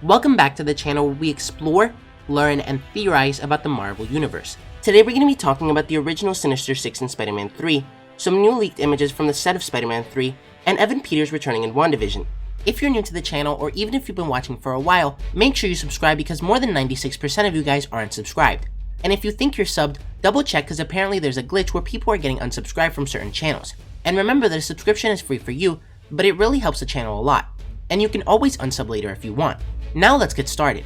Welcome back to the channel where we explore, learn, and theorize about the Marvel Universe. Today we're going to be talking about the original Sinister 6 in Spider-Man 3, some new leaked images from the set of Spider-Man 3, and Evan Peters returning in WandaVision. If you're new to the channel, or even if you've been watching for a while, make sure you subscribe because more than 96% of you guys aren't subscribed. And if you think you're subbed, double check because apparently there's a glitch where people are getting unsubscribed from certain channels. And remember that a subscription is free for you, but it really helps the channel a lot. And you can always unsub later if you want. Now let's get started.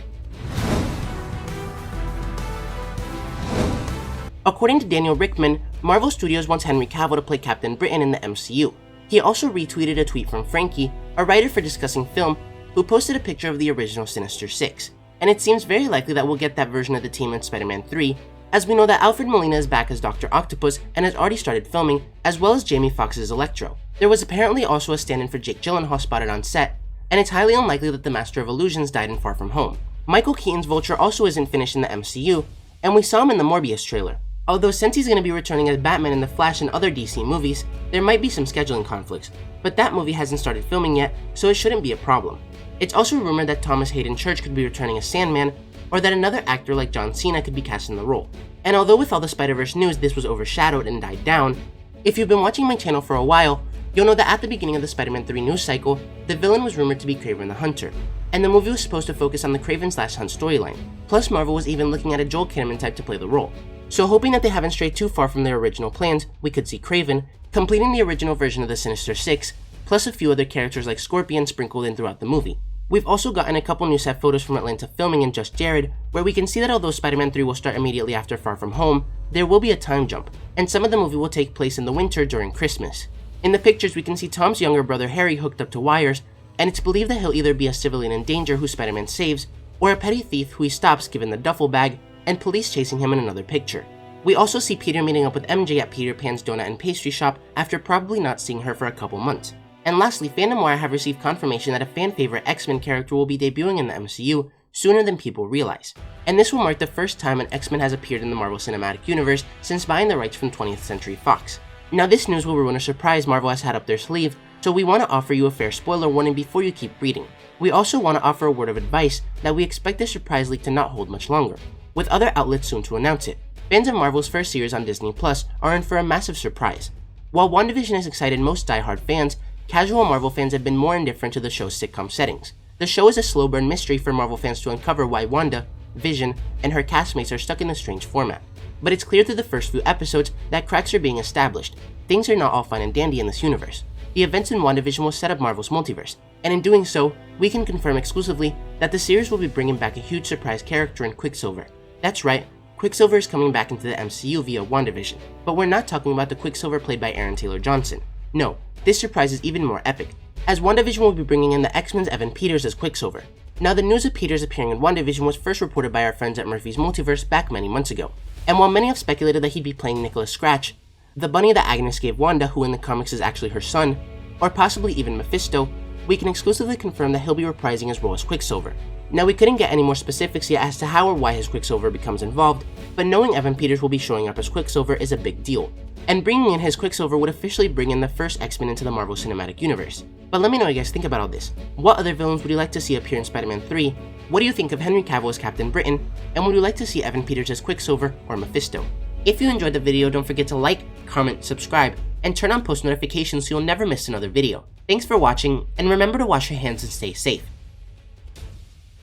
According to Daniel Rickman, Marvel Studios wants Henry Cavill to play Captain Britain in the MCU. He also retweeted a tweet from Frankie, a writer for Discussing Film, who posted a picture of the original Sinister 6. And it seems very likely that we'll get that version of the team in Spider-Man 3, as we know that Alfred Molina is back as Dr. Octopus and has already started filming, as well as Jamie Foxx's Electro. There was apparently also a stand-in for Jake Gyllenhaal spotted on set, and it's highly unlikely that the Master of Illusions died in Far From Home. Michael Keaton's Vulture also isn't finished in the MCU, and we saw him in the Morbius trailer. Although since he's going to be returning as Batman in The Flash and other DC movies, there might be some scheduling conflicts, but that movie hasn't started filming yet, so it shouldn't be a problem. It's also rumored that Thomas Hayden Church could be returning as Sandman, or that another actor like John Cena could be cast in the role. And although with all the Spider-Verse news this was overshadowed and died down, if you've been watching my channel for a while, you'll know that at the beginning of the Spider-Man 3 news cycle, the villain was rumored to be Kraven the Hunter, and the movie was supposed to focus on the Kraven/Hunt storyline. Plus Marvel was even looking at a Joel Kinnaman type to play the role. So hoping that they haven't strayed too far from their original plans, we could see Kraven completing the original version of the Sinister 6, plus a few other characters like Scorpion sprinkled in throughout the movie. We've also gotten a couple new set photos from Atlanta filming in Just Jared, where we can see that although Spider-Man 3 will start immediately after Far From Home, there will be a time jump, and some of the movie will take place in the winter during Christmas. In the pictures, we can see Tom's younger brother Harry hooked up to wires, and it's believed that he'll either be a civilian in danger who Spider-Man saves, or a petty thief who he stops given the duffel bag, and police chasing him in another picture. We also see Peter meeting up with MJ at Peter Pan's Donut and Pastry Shop after probably not seeing her for a couple months. And lastly, Fandom Wire have received confirmation that a fan favorite X-Men character will be debuting in the MCU sooner than people realize. And this will mark the first time an X-Men has appeared in the Marvel Cinematic Universe since buying the rights from 20th Century Fox. Now this news will ruin a surprise Marvel has had up their sleeve, so we want to offer you a fair spoiler warning before you keep reading. We also want to offer a word of advice that we expect this surprise leak to not hold much longer, with other outlets soon to announce it. Fans of Marvel's first series on Disney Plus are in for a massive surprise. While WandaVision has excited most die-hard fans, casual Marvel fans have been more indifferent to the show's sitcom settings. The show is a slow burn mystery for Marvel fans to uncover why Wanda, Vision, and her castmates are stuck in a strange format. But it's clear through the first few episodes that cracks are being established. Things are not all fine and dandy in this universe. The events in WandaVision will set up Marvel's multiverse, and in doing so, we can confirm exclusively that the series will be bringing back a huge surprise character in Quicksilver. That's right, Quicksilver is coming back into the MCU via WandaVision, but we're not talking about the Quicksilver played by Aaron Taylor Johnson. No, this surprise is even more epic, as WandaVision will be bringing in the X-Men's Evan Peters as Quicksilver. Now the news of Peters appearing in WandaVision was first reported by our friends at Murphy's Multiverse back many months ago, and while many have speculated that he'd be playing Nicholas Scratch, the bunny that Agnes gave Wanda, who in the comics is actually her son, or possibly even Mephisto, we can exclusively confirm that he'll be reprising his role as Quicksilver. Now we couldn't get any more specifics yet as to how or why his Quicksilver becomes involved, but knowing Evan Peters will be showing up as Quicksilver is a big deal, and bringing in his Quicksilver would officially bring in the first X-Men into the Marvel Cinematic Universe. But let me know what you guys think about all this. What other villains would you like to see appear in Spider-Man 3? What do you think of Henry Cavill as Captain Britain? And would you like to see Evan Peters as Quicksilver or Mephisto? If you enjoyed the video, don't forget to like, comment, subscribe, and turn on post notifications so you'll never miss another video. Thanks for watching, and remember to wash your hands and stay safe.